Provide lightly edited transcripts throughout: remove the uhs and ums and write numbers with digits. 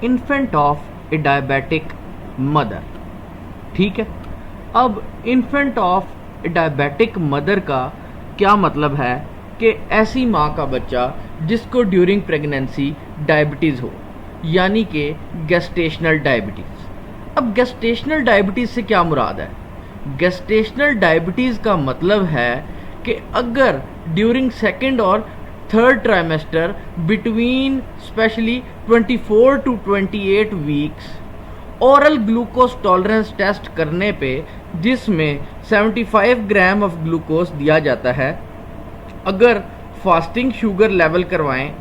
Infant of A diabetic mother. ठीक है, अब infant of A diabetic mother का क्या मतलब है कि ऐसी माँ का बच्चा जिसको ड्यूरिंग प्रेगनेंसी डायबिटीज़ हो, यानी कि गेस्टेशनल डायबिटीज़। अब गेस्टेशनल डायबिटीज़ से क्या मुराद है? गेस्टेशनल डायबिटीज़ का मतलब है कि अगर ड्यूरिंग सेकेंड और third trimester between specially 24 to 28 weeks oral glucose tolerance test करने पे जिसमें 75 ग्राम ऑफ ग्लूकोज दिया जाता है, अगर फास्टिंग शुगर लेवल करवाएं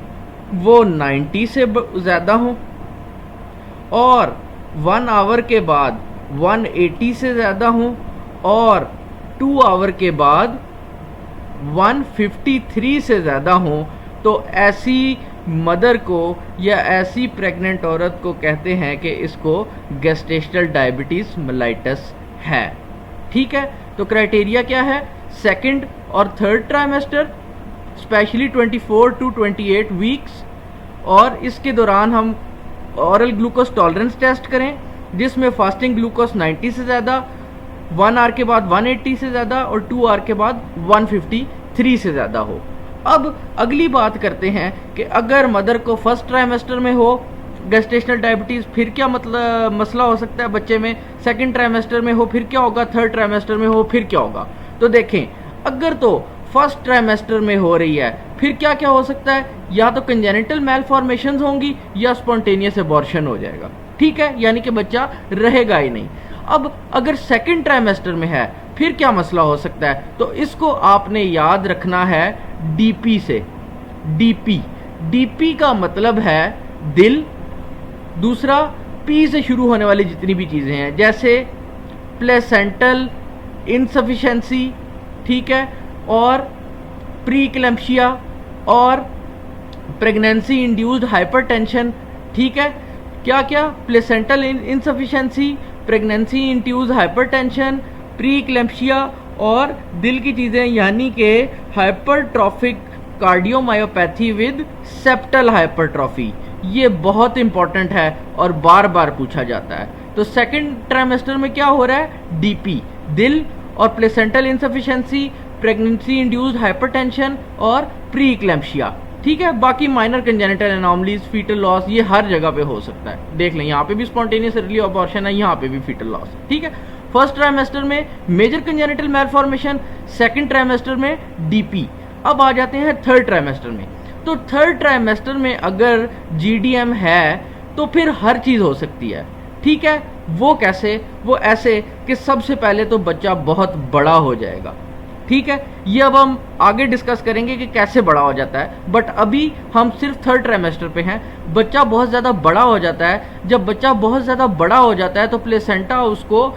वो 90 से ज़्यादा हो और 1 आवर के बाद 180 से ज़्यादा हो और 2 आवर के बाद 153 से ज़्यादा हो, तो ऐसी मदर को या ऐसी प्रेग्नेंट औरत को कहते हैं कि इसको गेस्टेशनल डायबिटीज़ मेलाइटस है। ठीक है, तो क्राइटेरिया क्या है? सेकंड और third trimester specially 24 to 28 weeks, और इसके दौरान हम ऑरल ग्लूकोज टॉलरेंस टेस्ट करें जिसमें फास्टिंग ग्लूकोज 90 से ज़्यादा, 1 आवर के बाद 180 से ज़्यादा और 2 आवर के बाद 153 से ज़्यादा हो। अब अगली बात करते हैं कि अगर मदर को फर्स्ट ट्राइमेस्टर में हो गेस्टेशनल डायबिटीज़, फिर क्या मतलब मसला हो सकता है बच्चे में? सेकंड ट्राइमेस्टर में हो फिर क्या होगा? थर्ड ट्राइमेस्टर में हो फिर क्या होगा? तो देखें, अगर तो फर्स्ट ट्राइमेस्टर में हो रही है फिर क्या क्या हो सकता है? या तो कंजेनिटल मैलफॉर्मेशंस होंगी या स्पॉन्टेनियस अबॉर्शन हो जाएगा। ठीक है, यानी कि बच्चा रहेगा ही नहीं। अब अगर सेकंड ट्राइमेस्टर में है फिर क्या मसला हो सकता है? तो इसको आपने याद रखना है डीपी से। डीपी का मतलब है दिल, दूसरा पी से शुरू होने वाली जितनी भी चीज़ें हैं जैसे प्लेसेंटल इनसफिशिएंसी, ठीक है, और प्रीक्लैम्पशिया और प्रेगनेंसी इंड्यूस्ड हाइपरटेंशन। ठीक है, क्या क्या? Placental insufficiency, pregnancy induced hypertension, preeclampsia और दिल की चीज़ें यानी कि hypertrophic cardiomyopathy with septal hypertrophy. ये बहुत इंपॉर्टेंट है और बार बार पूछा जाता है। तो सेकंड ट्राइमेस्टर में क्या हो रहा है? डीपी, दिल और placental insufficiency, pregnancy induced hypertension और प्रीक्लैम्पशिया। ठीक है, बाकी minor congenital anomalies, foetal loss, ये हर जगह पे हो सकता है। देख लें, यहाँ पे भी स्पॉन्टेनियस अर्ली अबॉर्शन है, यहाँ पे भी फीटल लॉस। ठीक है, फर्स्ट ट्राइमेस्टर में major congenital malformation, second trimester में डीपी। अब आ जाते हैं थर्ड ट्राइमेस्टर में। तो थर्ड ट्राइमेस्टर में अगर जीडीएम है तो फिर हर चीज़ हो सकती है। ठीक है, वो कैसे? वो ऐसे कि सबसे पहले तो बच्चा बहुत बड़ा हो जाएगा। ठीक है, ये अब हम आगे डिस्कस करेंगे कि कैसे बड़ा हो जाता है, बट अभी हम सिर्फ थर्ड ट्राइमेस्टर पे हैं। बच्चा बहुत ज़्यादा बड़ा हो जाता है। जब बच्चा बहुत ज़्यादा बड़ा हो जाता है तो प्लेसेंटा उसको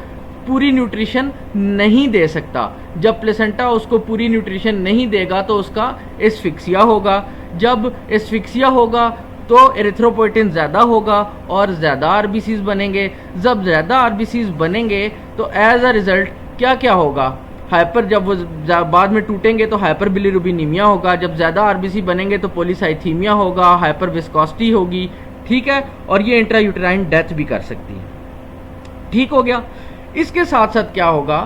पूरी न्यूट्रिशन नहीं दे सकता। जब प्लेसेंटा उसको पूरी न्यूट्रिशन नहीं देगा तो उसका एस्फिक्सिया होगा। जब एस्फिक्सिया होगा तो एरिथ्रोपोइटिन ज़्यादा होगा और ज़्यादा आरबीसीज बनेंगे। जब ज़्यादा आरबीसीज बनेंगे तो एज अ रिज़ल्ट क्या क्या होगा? हाइपर, जब वो बाद में टूटेंगे तो हाइपर बिलिरुबिनीमिया होगा। जब ज़्यादा आरबीसी बनेंगे तो पॉलीसाइथीमिया होगा, हाइपर विस्कोसिटी होगी। ठीक है, और ये इंट्रायूटेराइन डेथ भी कर सकती है। ठीक हो गया। इसके साथ साथ क्या होगा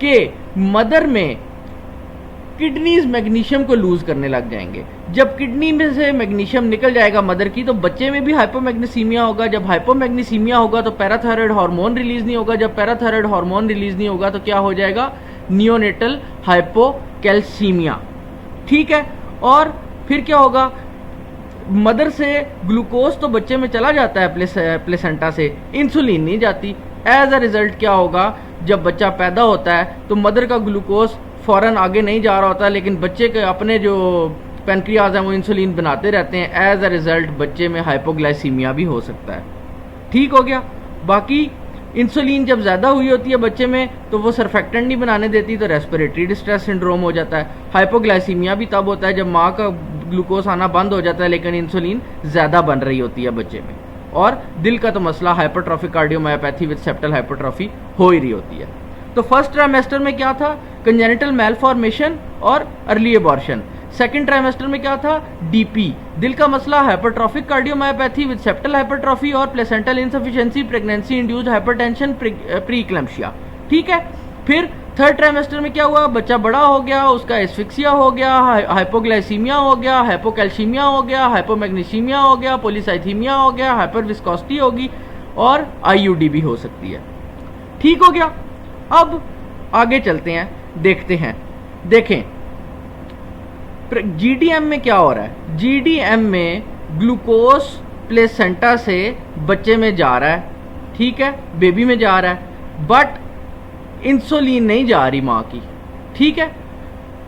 कि मदर में किडनीज मैग्नीशियम को लूज करने लग जाएंगे। जब किडनी में से मैग्नीशियम निकल जाएगा मदर की तो बच्चे में भी हाइपोमैग्नीसीमिया होगा। जब हाइपोमैग्नीसीमिया होगा तो पैराथायराइड हार्मोन रिलीज नहीं होगा। जब पैराथायराइड हार्मोन रिलीज नहीं होगा तो क्या हो जाएगा? Neonatal hypocalcaemia. ठीक है, और फिर क्या होगा? मदर से ग्लूकोज तो बच्चे में चला जाता है प्लेसेंटा से, इंसुलिन नहीं जाती। एज अ रिजल्ट क्या होगा? जब बच्चा पैदा होता है तो मदर का ग्लूकोज फौरन आगे नहीं जा रहा होता, लेकिन बच्चे के अपने जो पेनक्रियाज हैं वो इंसुलिन बनाते रहते हैं। एज अ रिजल्ट बच्चे में हाइपोग्लाइसीमिया भी हो सकता है। ठीक हो गया। बाकी इंसुलिन जब ज़्यादा हुई होती है बच्चे में तो वो सरफेक्टेंट नहीं बनाने देती, तो रेस्पिरेटरी डिस्ट्रेस सिंड्रोम हो जाता है। हाइपोग्लाइसीमिया भी तब होता है जब माँ का ग्लूकोज आना बंद हो जाता है लेकिन इंसुलिन ज़्यादा बन रही होती है बच्चे में। और दिल का तो मसला hypertrophic cardiomyopathy with septal hypertrophy हो ही रही होती है। तो फर्स्ट ट्राइमेस्टर में क्या था? कंजेनिटल मैलफॉर्मेशन और अर्ली अबॉर्शन। सेकंड ट्राइमेस्टर में क्या था, डीपी दिल का मसला, hypertrophic cardiomyopathy with septal hypertrophy और placental insufficiency, pregnancy induced hypertension, pre eclampsia. ठीक है, फिर थर्ड ट्राइमेस्टर में क्या हुआ, बच्चा बड़ा हो गया, उसका एस्फिक्सिया हो गया, हाइपोग्लाइसीमिया हो गया, हाइपोकैल्शीमिया हो गया, हाइपोमैग्नीसीमिया हो गया, पॉलीसाइथीमिया हो गया, हाइपर विस्कोसिटी होगी और आईयूडी भी हो सकती है। ठीक हो गया। अब आगे चलते हैं, देखते हैं। देखें जीडीएम में क्या हो रहा है। जीडीएम में ग्लूकोज प्लेसेंटा से बच्चे में जा रहा है, ठीक है, बेबी में जा रहा है, बट इंसुलिन नहीं जा रही माँ की। ठीक है,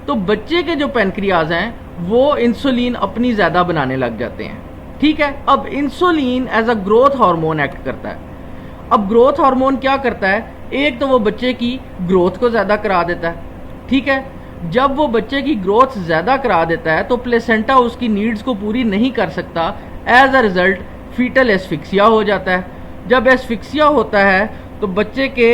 तो बच्चे के जो पैनक्रियाज हैं वो इंसुलिन अपनी ज़्यादा बनाने लग जाते हैं। ठीक है, अब insulin as a growth hormone act करता है। अब ग्रोथ हार्मोन क्या करता है, एक तो वो बच्चे की ग्रोथ को ज़्यादा करा देता है। ठीक है, जब वो बच्चे की ग्रोथ ज़्यादा करा देता है तो प्लेसेंटा उसकी नीड्स को पूरी नहीं कर सकता, as a result foetal asphyxia हो जाता है। जब एस्फिक्सिया होता है तो बच्चे के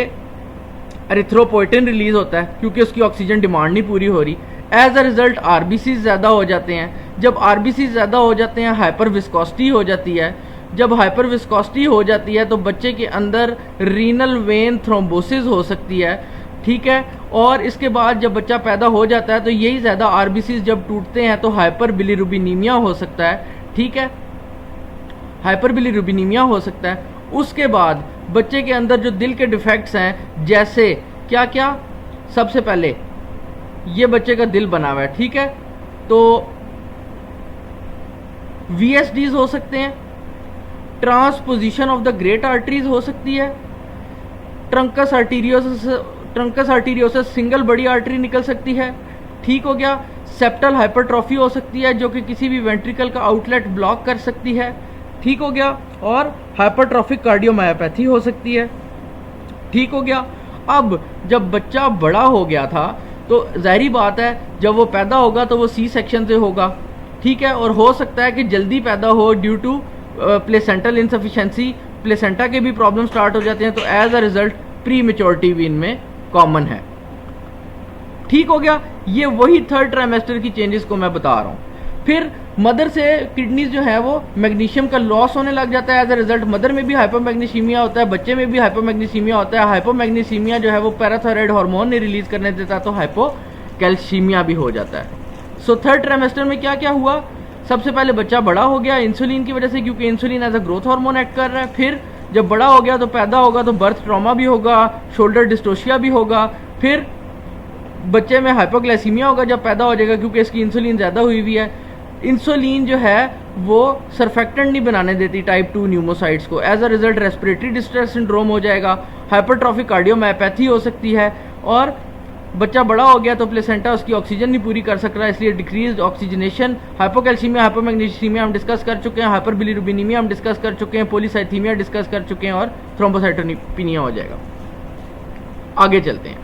एरिथ्रोपोइटिन रिलीज होता है क्योंकि उसकी ऑक्सीजन डिमांड नहीं पूरी हो रही। एज अ रिजल्ट आरबीसी ज़्यादा हो जाते हैं। जब आरबीसी ज़्यादा हो जाते हैं हाइपर विस्कोसिटी हो जाती है। जब हाइपर विस्कोसिटी हो जाती है तो बच्चे के अंदर रीनल वेन थ्रोम्बोसिस हो सकती है। ठीक है, और इसके बाद जब बच्चा पैदा हो जाता है तो यही ज़्यादा आरबीसी जब टूटते हैं तो हाइपर बिलीरुबिनीमिया हो सकता है। ठीक है, हाइपर बिलीरुबिनीमिया हो सकता है। उसके बाद बच्चे के अंदर जो दिल के डिफेक्ट्स हैं, जैसे क्या क्या, सबसे पहले ये बच्चे का दिल बना हुआ है, ठीक है, तो VSDs हो सकते हैं, transposition of the great arteries हो सकती है, ट्रंकस आर्टीरियोसिस सिंगल बड़ी आर्टरी निकल सकती है। ठीक हो गया, सेप्टल हाइपरट्रॉफी हो सकती है जो कि किसी भी वेंट्रिकल का आउटलेट ब्लॉक कर सकती है। ठीक हो गया, और हाइपरट्रॉफिक कार्डियोमायोपैथी हो सकती है। ठीक हो गया। अब जब बच्चा बड़ा हो गया था तो जाहिर बात है जब वो पैदा होगा तो वो सी सेक्शन से होगा। ठीक है, और हो सकता है कि जल्दी पैदा हो due to placental insufficiency, placenta के भी प्रॉब्लम स्टार्ट हो जाते हैं, तो as a result prematurity भी इनमें कॉमन है। ठीक हो गया, ये वही थर्ड ट्राइमेस्टर की चेंजेस को मैं बता रहा हूँ। फिर मदर से किडनीज जो है वो मैग्नीशियम का लॉस होने लग जाता है। एज अ रिजल्ट मदर में भी हाइपोमैग्नीसीमिया होता है, बच्चे में भी हाइपोमैग्नीसीमिया होता है। हाइपोमैग्नीसीमिया जो है वो पैराथायराइड हार्मोन नहीं रिलीज करने देता, तो हाइपोकैल्शीमिया भी हो जाता है। सो थर्ड ट्राइमेस्टर में क्या क्या हुआ, सबसे पहले बच्चा बड़ा हो गया इंसुलिन की वजह से, क्योंकि insulin as a growth hormone act कर रहा है। फिर जब बड़ा हो गया तो पैदा होगा तो बर्थ ट्रॉमा भी होगा, शोल्डर डिस्टोशिया भी होगा। फिर बच्चे में हाइपोग्लाइसीमिया होगा जब पैदा हो जाएगा, क्योंकि इसकी इंसुलिन ज़्यादा हुई हुई है। इंसुलिन जो है वो सरफेक्टेंट नहीं बनाने देती टाइप 2 न्यूमोसाइट्स को, as a result respiratory distress syndrome हो जाएगा, हाइपरट्रॉफिक कार्डियोमायोपैथी हो सकती है। और बच्चा बड़ा हो गया तो प्लेसेंटा उसकी ऑक्सीजन नहीं पूरी कर सक रहा, इसलिए डिक्रीज ऑक्सीजनेशन, हाइपोकैल्शीमिया, हाइपोमैग्नीसीमिया हम डिस्कस कर चुके हैं, हाइपर बिलीरुबिनीमिया हम डिस्कस कर चुके हैं, पॉलीसाइथीमिया डिस्कस कर चुके हैं, और थ्रोम्बोसाइटोपेनिया हो जाएगा। आगे चलते हैं।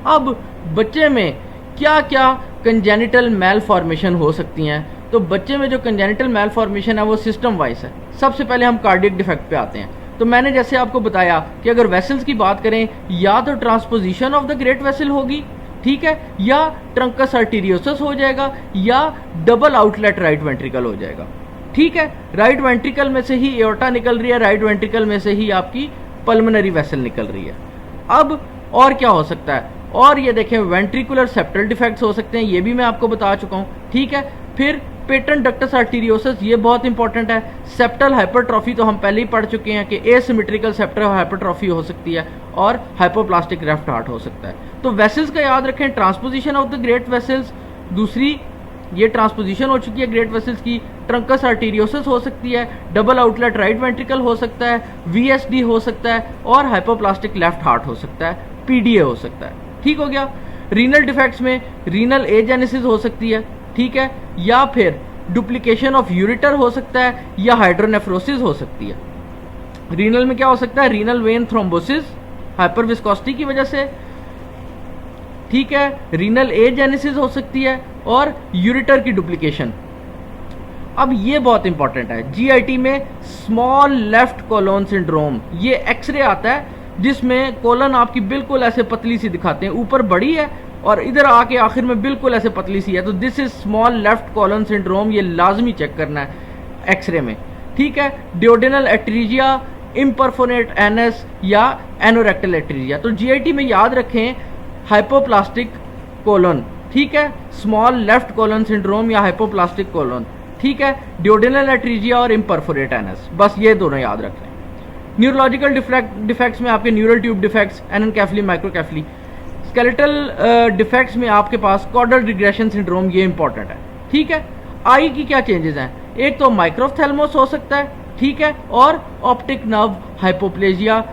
अब बच्चे में क्या क्या कंजेनिटल मैलफॉर्मेशन हो सकती हैं, तो बच्चे में जो कंजेनिटल मैलफॉर्मेशन है वो सिस्टम वाइज है। सबसे पहले हम कार्डियक डिफेक्ट पे आते हैं। तो मैंने जैसे आपको बताया कि अगर वेसल्स की बात करें, या तो transposition of the great vessel होगी, ठीक है, या ट्रंकस आर्टीरियोसिस हो जाएगा, या डबल आउटलेट राइट वेंट्रिकल हो जाएगा। ठीक है, राइट वेंट्रिकल में से ही एओर्टा निकल रही है, राइट वेंट्रिकल में से ही आपकी पल्मोनरी वेसल निकल रही है। अब और क्या हो सकता है, और ये देखें वेंट्रिकुलर सेप्टल डिफेक्ट्स हो सकते हैं, ये भी मैं आपको बता चुका हूँ। ठीक है, फिर पेटेंट डक्टस आर्टीरियोसिस, ये बहुत इंपॉर्टेंट है। सेप्टल हाइपरट्रॉफी तो हम पहले ही पढ़ चुके हैं कि एसिमेट्रिकल सेप्टल हाइपरट्रॉफी हो सकती है, और हाइपोप्लास्टिक लेफ्ट हार्ट हो सकता है। तो वेसल्स का याद रखें, transposition of the great vessels, दूसरी ये ट्रांसपोजिशन हो चुकी है ग्रेट वेसल्स की, ट्रंकस आर्टीरियोसिस हो सकती है, डबल आउटलेट राइट वेंट्रिकल हो सकता है, VSD हो सकता है, और हाइपोप्लास्टिक लेफ्ट हार्ट हो सकता है, PDA हो सकता है। ठीक हो गया। रीनल डिफेक्ट्स में रीनल एजेनेसिस हो सकती है, ठीक है, या फिर डुप्लीकेशन ऑफ यूरिटर हो सकता है, या हाइड्रोनेफ्रोसिस हो सकती है। रीनल में क्या हो सकता है, renal vein thrombosis hyper viscosity की वजह से, ठीक है, रीनल एजेनेसिस हो सकती है, और यूरिटर की डुप्लीकेशन। अब ये बहुत इंपॉर्टेंट है, GIT में स्मॉल लेफ्ट कोलोन सिंड्रोम, ये एक्सरे आता है जिसमें कोलन आपकी बिल्कुल ऐसे पतली सी दिखाते हैं, ऊपर बड़ी है और इधर आके आखिर में बिल्कुल ऐसे पतली सी है, तो this is small left colon syndrome, ये लाजमी चेक करना है एक्सरे में, ठीक है। डियोडेनल एट्रीजिया, इम्परफोरेट एनस या एनोरेक्टल एट्रीजिया, तो जीआईटी में याद रखें हाइपोप्लास्टिक कोलन, ठीक है, स्मॉल लेफ्ट कॉलन सिंड्रोम या हाइपोप्लास्टिक कोलन, ठीक है, डियोडेनल एट्रीजिया और इम्परफोरेट एनस, बस ये दोनों याद रख लें। न्यूरोलॉजिकल डिफेक्ट्स में आपके neural tube defects, anencephaly, microcephaly. Skeletal defects में आपके पास कॉर्डल रिग्रेशन सिंड्रोम, ये इंपॉर्टेंट है, ठीक है। आई की क्या चेंजेस हैं, एक तो माइक्रोफ्थेल्मोस हो सकता है, ठीक है, और optic nerve hypoplasia,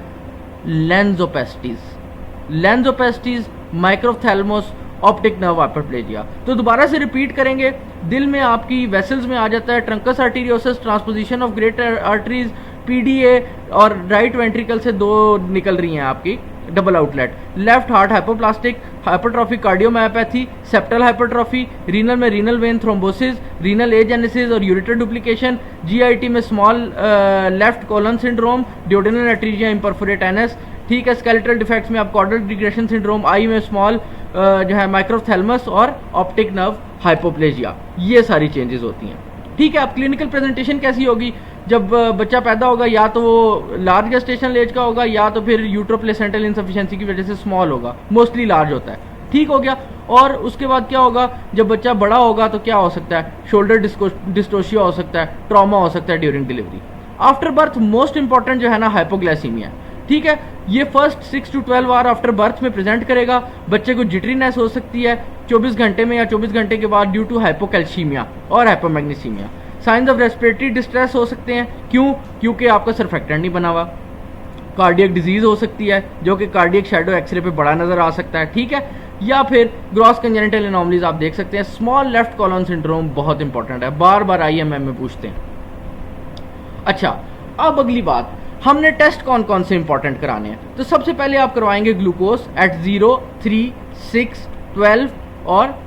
lens opacities, microphthalmos, optic nerve hypoplasia. तो दोबारा से रिपीट करेंगे, दिल में आपकी वेसल्स में आ जाता है truncus arteriosus, transposition of great arteries, PDA, और राइट वेंट्रिकल से दो निकल रही हैं आपकी double outlet, left heart hypoplastic, hypertrophic cardiomyopathy, septal hypertrophy, renal में renal vein thrombosis, renal agenesis और यूरेटर डुप्लीकेशन, जीआईटी में small left colon syndrome, duodenal atresia, imperforate anus, ठीक है। स्केलेटल डिफेक्ट्स में आप कॉर्डल रिग्रेशन सिंड्रोम, आई में small जो है माइक्रोथैलमस और ऑप्टिक नर्व हाइपोप्लेजिया, ये सारी चेंजेस होती हैं, ठीक है। अब क्लिनिकल प्रेजेंटेशन कैसी होगी, जब बच्चा पैदा होगा या तो वो लार्ज गेस्टेशनल एज का होगा या तो फिर यूट्रोप्लेसेंटल इनसफिशिएंसी की वजह से स्मॉल होगा, मोस्टली लार्ज होता है, ठीक हो गया। और उसके बाद क्या होगा, जब बच्चा बड़ा होगा तो क्या हो सकता है, शोल्डर डिस्टोशिया हो सकता है, ट्रॉमा हो सकता है during delivery. After birth most important जो है ना हाइपोग्लाइसीमिया, ठीक है, ये first 6 to 12 hour after birth में प्रेजेंट करेगा, बच्चे को जिटरीनेस हो सकती है 24 घंटे में या 24 घंटे के बाद ड्यू टू हाइपोकैल्सीमिया और hypomagnesaemia. Science of respiratory distress हो सकते हैं, क्यों, क्योंकि आपका सरफेक्टेंट नहीं बना हुआ। कार्डियक डिजीज हो सकती है जो कि कार्डियक शैडो एक्सरे पे बड़ा नजर आ सकता है, ठीक है, या फिर ग्रॉस कंजेनिटल एनोमलीज आप देख सकते हैं। स्मॉल लेफ्ट कॉलन सिंड्रोम बहुत इंपॉर्टेंट है, बार बार IMM में पूछते हैं। अच्छा, अब अगली बात, हमने टेस्ट कौन कौन से इंपॉर्टेंट कराने हैं, तो सबसे पहले आप करवाएंगे ग्लूकोज एट 0, 3, 6, 12 और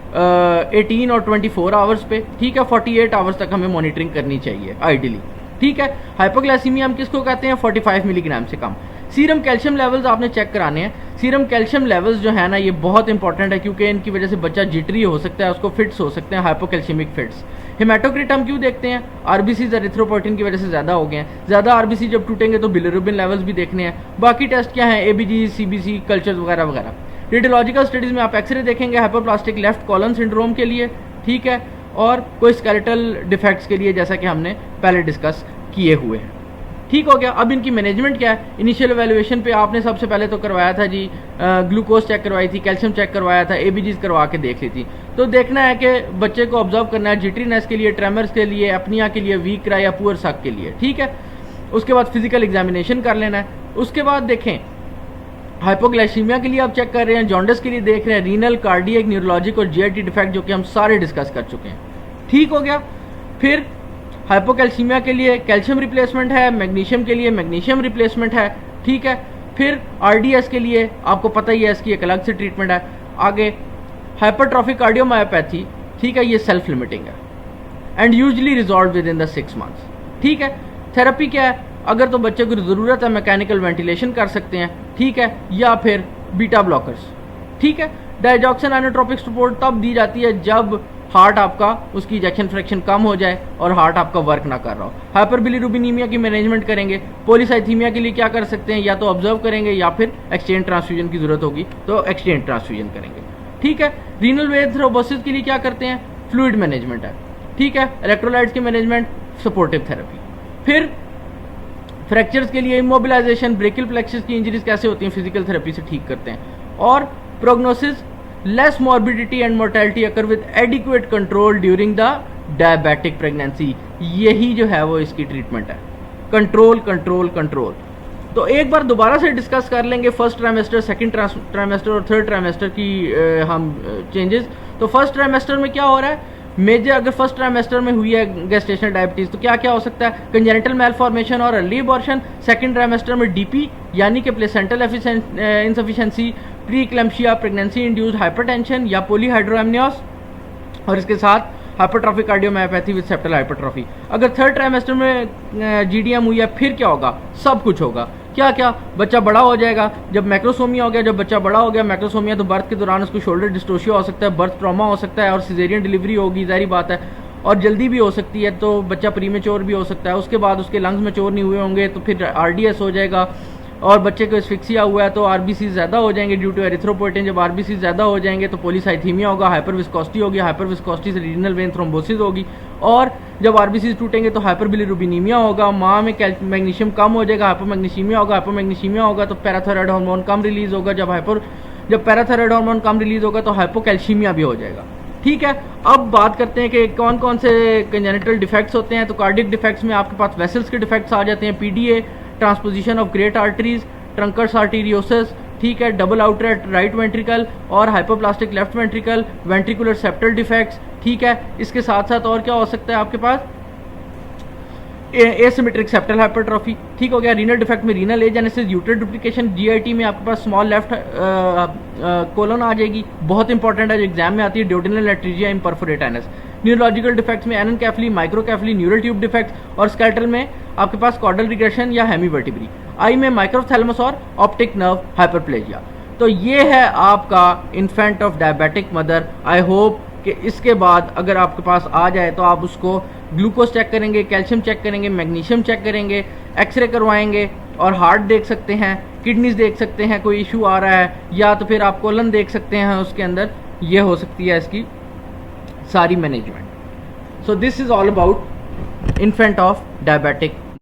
18 और 24 आवर्स पे, ठीक है। 48 आवर्स तक हमें मॉनिटरिंग करनी चाहिए आइडियली, ठीक है। हाइपोग्लाइसीमिया हम किसको कहते हैं, 45 मिलीग्राम से कम। सीरम कैल्शियम लेवल्स आपने चेक कराने हैं। सीरम कैल्शियम लेवल्स जो है ना ये बहुत इंपॉर्टेंट है, क्योंकि इनकी वजह से बच्चा जिटरी हो सकता है, उसको फिट्स हो सकते हैं, हाइपोकैल्शियमिक फिट्स। हेमाटोक्रिट हम क्यों देखते हैं, आरबीसी एरिथ्रोपोइटिन की वजह से ज़्यादा हो गए हैं, ज़्यादा आरबीसी जब टूटेंगे तो बिलिरुबिन लेवल्स भी देखने हैं। बाकी टेस्ट क्या है, ABG, CBC, कल्चर्स वगैरह वगैरह। रेडियोलॉजिकल स्टडीज़ में आप एक्सरे देखेंगे हाइपोप्लास्टिक लेफ्ट कॉलन सिंड्रोम के लिए, ठीक है, और कोई स्केलेटल डिफेक्ट्स के लिए, जैसा कि हमने पहले डिस्कस किए हुए हैं, ठीक हो गया। अब इनकी मैनेजमेंट क्या है, इनिशियल एवेल्युएशन पे आपने सबसे पहले तो करवाया था जी ग्लूकोज चेक करवाई थी, कैल्शियम चेक करवाया था, ABGs करवा के देख ली थी। तो देखना है कि बच्चे को ऑब्जर्व करना है जिटरीनेस के लिए, ट्रेमर्स के लिए, एपनिया के लिए, वीक क्राई या पुअर सक के लिए, ठीक है। उसके बाद फिजिकल एग्जामिनेशन कर लेना है। उसके बाद देखें हाइपोग्लाइसीमिया के लिए आप चेक कर रहे हैं, जॉन्डिस के लिए देख रहे हैं, रीनल, कार्डियक, न्यूरोलॉजिक और GIT डिफेक्ट जो कि हम सारे डिस्कस कर चुके हैं, ठीक हो गया। फिर हाइपोकैल्सीमिया के लिए कैल्शियम रिप्लेसमेंट है, मैग्नीशियम के लिए मैग्नीशियम रिप्लेसमेंट है, ठीक है। फिर RDS के लिए आपको पता ही है, इसकी एक अलग से ट्रीटमेंट है। आगे हाइपरट्रॉफिक कार्डियोमायोपैथी, ठीक है, ये सेल्फ लिमिटिंग है and usually resolve with in the 6 months, ठीक है। थेरेपी क्या है, अगर तो बच्चे को ज़रूरत है मैकेनिकल वेंटिलेशन कर सकते हैं, ठीक है, या फिर बीटा ब्लॉकर्स, ठीक है। डायजॉक्सिन आइनोट्रोपिक सपोर्ट तब दी जाती है जब हार्ट आपका उसकी इजेक्शन फ्रैक्शन कम हो जाए और हार्ट आपका वर्क ना कर रहा हो। हाइपरबिलिरुबिनीमिया की मैनेजमेंट करेंगे। पॉलीसाइथीमिया के लिए क्या कर सकते हैं, या तो ऑब्जर्व करेंगे या फिर एक्सचेंज ट्रांसफ्यूजन की जरूरत होगी तो एक्सचेंज ट्रांसफ्यूजन करेंगे, ठीक है। रीनल वेन थ्रोम्बोसिस के लिए क्या करते हैं, फ्लूइड मैनेजमेंट है, ठीक है। इलेक्ट्रोलाइट्स की मैनेजमेंट, सपोर्टिव थेरेपी। फिर फ्रैक्चर्स के लिए इमोबिलाइजेशन, ब्रेकियल प्लेक्सस की इंजरीज कैसे होती हैं, फिजिकल थेरेपी से ठीक करते हैं। और prognosis, less morbidity and mortality occur with adequate control during the diabetic pregnancy, यही जो है वो इसकी ट्रीटमेंट है, कंट्रोल कंट्रोल कंट्रोल। तो एक बार दोबारा से डिस्कस कर लेंगे फर्स्ट ट्राइमेस्टर, सेकंड ट्राइमेस्टर और थर्ड ट्राइमेस्टर की हम चेंजेस। तो फर्स्ट ट्राइमेस्टर में क्या हो रहा है, मेजर अगर फर्स्ट ट्राइमेस्टर में हुई है गेस्टेशनल डायबिटीज तो क्या क्या हो सकता है, कंजेनिटल मेलफॉर्मेशन और अर्ली अबॉर्शन। सेकंड ट्राइमेस्टर में DP यानी कि placental insufficiency, pre eclampsia, pregnancy induced hypertension या पॉलीहाइड्रोएमनियोस, और इसके साथ hypertrophic cardiomyopathy with septal hypertrophy. अगर थर्ड ट्राइमेस्टर में GDM हुई है फिर क्या होगा, सब कुछ होगा, क्या क्या, बच्चा बड़ा हो जाएगा, जब मैक्रोसोमिया हो गया, जब बच्चा बड़ा हो गया मैक्रोसोमिया, तो बर्थ के दौरान उसको शोल्डर डिस्टोशिया हो सकता है, बर्थ ट्रॉमा हो सकता है और सिजेरियन डिलीवरी होगी, ज़ाहिर बात है, और जल्दी भी हो सकती है, तो बच्चा प्रीमेच्योर भी हो सकता है। उसके बाद उसके लंग्स मैच्योर नहीं हुए होंगे तो फिर आरडीएस हो जाएगा, और बच्चे को एस्फिक्सिया हुआ है तो आरबीसी ज़्यादा हो जाएंगे ड्यू टू एरिथ्रोपोएटिन। जब आरबीसी ज़्यादा हो जाएंगे तो पॉलीसाइथीमिया होगा, हाइपर विस्कोसिटी होगी, हाइपर विस्कोसिटी से रीनल वेन थ्रोम्बोसिस होगी, और जब आरबीसी टूटेंगे तो हाइपर बिलीरुबिनीमिया होगा, माँ में मैग्नीशियम कम हो जाएगा, हाइपोमैग्नीशीमिया होगा, हाइपोमैग्नीशीमिया होगा तो पैराथायरॉयड हार्मोन कम रिलीज होगा, जब पैराथायरॉयड हार्मोन कम रिलीज होगा तो हाइपोकैल्शीमिया भी हो जाएगा। ठीक है, अब बात करते हैं कि कौन कौन से कंजेनिटल डिफेक्ट्स होते हैं। तो कार्डियक डिफेक्ट्स में आपके पास वेसल्स के डिफेक्ट्स आ जाते हैं, PDA, transposition of great arteries, trunks arteriosus, ठीक है, डबल आउटर राइट वेंट्रिकल और hypoplastic left ventricle, ventricular septal defects, ठीक है। इसके साथ साथ और क्या हो सकता है आपके पास, एसिमेट्रिक सेप्टल हाइपरट्रॉफी, ठीक हो गया। रीनल डिफेक्ट में रीनल एजेनेसिस, यूटर डुप्लीकेशन, जीआईटी में आपके पास स्मॉल लेफ्ट कोलन आ जाएगी, बहुत इंपॉर्टेंट है जो एग्जाम में आती है, ड्यूटेनल एट्रीजिया इम्परफोरेटाइनस। न्यूरोलॉजिकल डिफेक्ट्स में एननकेफली, माइक्रोकेफली, न्यूरल ट्यूब डिफेक्ट्स, और स्केलेटल में आपके पास कॉर्डल रिग्रेशन या हेमीवर्टिब्री। आई में माइक्रोथैलेमस और ऑप्टिक नर्व हाइपरप्लेजिया। तो ये है आपका infant of diabetic mother. I hope कि इसके बाद अगर आपके पास आ जाए तो आप उसको ग्लूकोज चेक करेंगे, कैल्शियम चेक करेंगे, मैग्नीशियम चेक करेंगे, एक्सरे करवाएंगे और हार्ट देख सकते हैं, किडनीज देख सकते हैं कोई इशू आ रहा है, या तो फिर आप कोलन देख सकते हैं उसके अंदर, ये हो सकती है इसकी सारी management. So this is all about infant of diabetic